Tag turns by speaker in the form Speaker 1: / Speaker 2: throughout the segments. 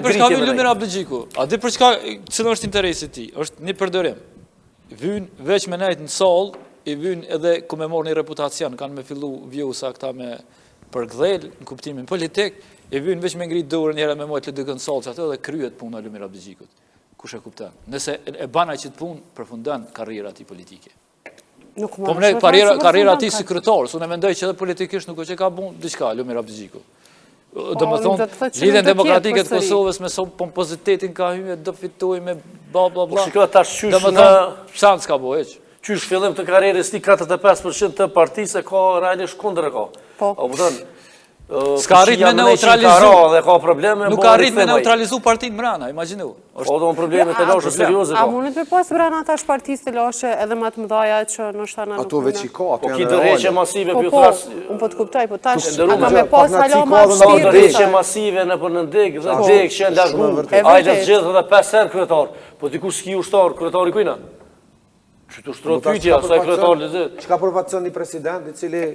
Speaker 1: për çka vjen Lumir Abdxhiku? A di për çka cili është interesi i tij? Është një përdorim. Vyn veç me nejt në sallë, i vyn edhe ku me morë një reputacion, kanë me fillu vjusa këta me përgdhel, në kuptimin politik, i vyn veç me ngrit dorën njëra me mojt të dykën sallë atë dhe kryet puna e Lumir Abdxhikut. Kush e kupton? Nëse e bën aq të punë, përfundon karriera e tij politike. Po më karriera e tij si kryetar, unë mendoj që edhe politikisht nuk është që ka bën diçka Lumir Abdxhiku. Domethënë, lidhjen demokratike të Kosovës me pompozitetin ka hyrë do fitoj me bla bla bla.
Speaker 2: Po shikoj tash qysh
Speaker 1: në shans ka bëu hiç.
Speaker 2: Qysh fillim të karrierës ti 45% të partisë ka realisht kundër ka. Po kupton.
Speaker 1: Ska arrit me neutralizu
Speaker 2: dhe ka probleme.
Speaker 1: Nuk ka arrit me neutralizu partinë mbrana, imagjino.
Speaker 2: Po do probleme të lashe serioze
Speaker 3: ka. A mundet me pas brana tash partisë të lashe edhe më të mëdha që ndoshta na nuk.
Speaker 4: Ato veç i ka, ato
Speaker 2: janë. Po ki dorëheqje masive po thras.
Speaker 3: Un po të kuptoj, po tash ka me pas hala më shpirti.
Speaker 2: Dorëheqje masive në për në ndeg, dhe ndeg që largu. Ajde zgjedh edhe 5 herë kryetar. Po dikush ski ushtar, kryetari kujna? Çu të shtrot pyetja sa kryetari lezë.
Speaker 4: Çka përfaqëson një president i cili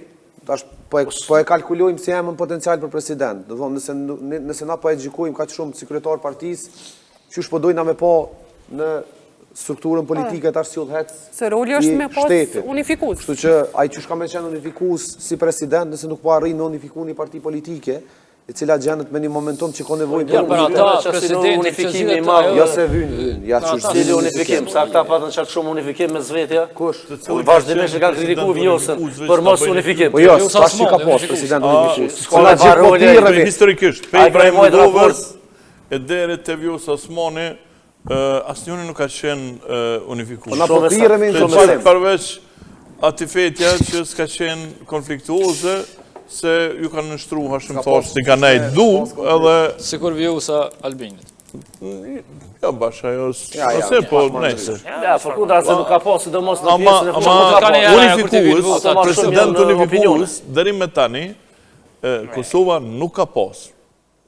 Speaker 4: tash po e kalkulojmë si emën potencial për president. Do thonë nëse na po e gjykojmë kaq shumë si kryetar partisë, çush po dojna me pa në strukturën politike tash si udhëhec.
Speaker 3: Se roli është me pas unifikues.
Speaker 4: Kështu që ai çush ka më qenë unifikues si president, nëse nuk po arrin me unifikun një parti politike, e cila gjendet me një momentum që ka nevojë
Speaker 1: për ata presidenti
Speaker 2: unifikimi i madh.
Speaker 4: Jo se vyn, ja çush
Speaker 2: dili unifikim, sa këta patën çak shumë unifikim me zvetja.
Speaker 4: Kush?
Speaker 2: Vazhdimisht kanë kritikuar Vjosën për mos unifikim.
Speaker 4: Po jo, tash që ka pas president unifikues.
Speaker 2: Skolla varole
Speaker 5: historikisht, pe Ibrahim Rugovës e deri te Vjosa Osmani, asnjëri nuk ka qenë unifikues.
Speaker 4: Na po thirremi në problem.
Speaker 5: Përveç aty fetja që s'ka qenë konfliktuoze, se ju kanë nështru Hashim Thaçi si ka nejt du, edhe...
Speaker 1: Sikur Vjosa Albinit.
Speaker 5: Ja, basha, ose po nejse.
Speaker 2: Ja, për kundra se nuk ka po, sidomos në pjesën e
Speaker 5: unifikues, president unifikues, deri me tani, Kosova nuk ka pas.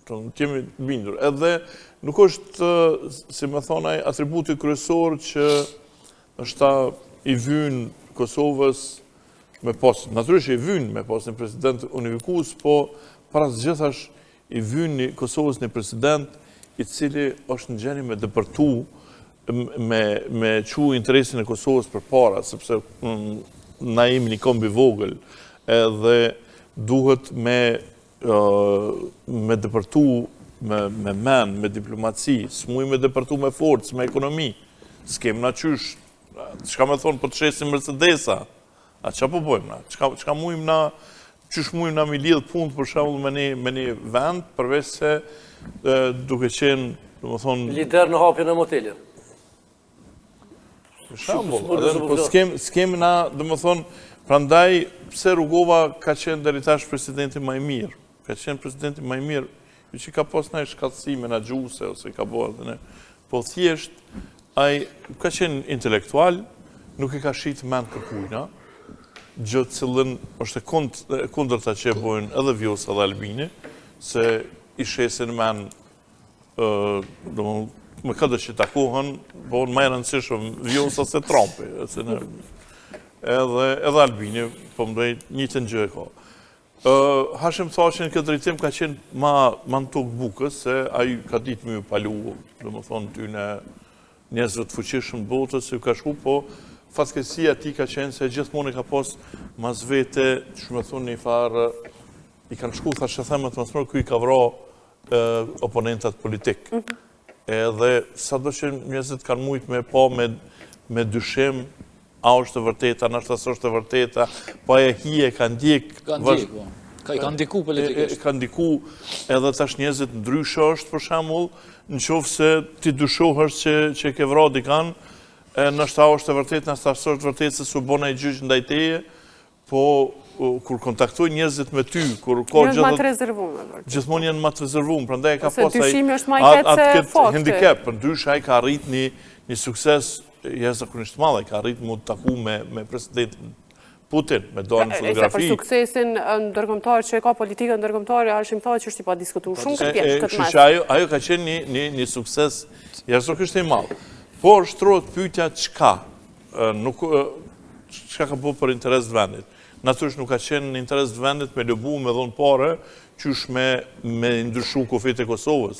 Speaker 5: Kemi bindur. Edhe nuk është, si me thonaj, atributi kryesor që është ta i vyn Kosovës me pas, natyrisht i vyn me pas një president unifikues, po para së gjithash i vyn një Kosovës një president i cili është në gjeni me dëpërtu, me qu interesin e Kosovës për para, sepse na imi një kombi vogël, edhe duhet me dëpërtu me men, me diplomaci, s'muj me dëpërtu me forcë, me ekonomi, s'kem na qysh, çka me thonë për të shesim Mercedesa, a që po pojmë na? Qka mujmë na, qysh mujmë na mi lidhë punë për shembull me një vend, përveç se duke qenë, do më thonë...
Speaker 2: Lider në hapjen e motelit.
Speaker 5: Për shembull, s'kemi na, do më thonë, prandaj, pse Rugova ka qenë deri tash presidenti më i mirë? Ka qenë presidenti më i mirë, ju që ka pas na shkatësime na gjuse, ose ka bërë dhe ne. Po thjesht, ai ka qenë intelektual, nuk e ka shit mend kërkujna, gjë cilën është kundër ta që bojnë edhe Vjosa dhe Albini, se i shesin men, me këtë që takohen, bojnë më rëndësishëm Vjosa se Trumpi, edhe Albini, po më dojnë një të një gjë e ka. Hashim Thaçi në këtë drejtim ka qenë ma në tokë bukës, se ai ka ditë më palu, do më thonë ty në njerëzve të fuqishëm botës, ju ka shku, po fatkeqësia ti ka qenë se gjithmonë i ka pas mas vete, që me thonë një farë, i kanë shku, thashë themet mas mërë, ku i ka vra oponentat politik. Edhe sa do që njerëzit kanë mujtë me pa me dyshim, a është të vërteta, nështë asë është të vërteta, pa e hije, kanë ndjek.
Speaker 1: Kanë ndiku politikisht.
Speaker 5: Kanë ndiku, edhe tash njerëzit ndryshë është, për shembull, në qofë se ti dyshohësh që ke vra dikan, nështë a është të vërtet, nështë asë është vërtet se su bona i gjyqë ndajteje, po kur kontaktoj njerëzit me ty, kur ka
Speaker 3: gjithmonë ma të rezervume.
Speaker 5: Gjithmonë janë ma të rezervume, prandaj ka
Speaker 3: pas atë
Speaker 5: handicap, për ndysh ai ka arrit një sukses jashtëzakonisht të madh, ka arrit mu të taku me presidentin Putin, me dorë në fotografi.
Speaker 3: Për suksesin ndërkombëtar që ka politikën ndërkombëtare, Hashim Thaçi është i pa diskutuar shumë këtë mes.
Speaker 5: Ajo ka qenë një sukses jashtëzakonisht i madh. Por shtrohet pyetja çka ka bërë për interes të vendit. Natyrisht nuk ka qenë në interes të vendit me lëbu, me dhonë pare, qysh me ndryshu kufit e Kosovës.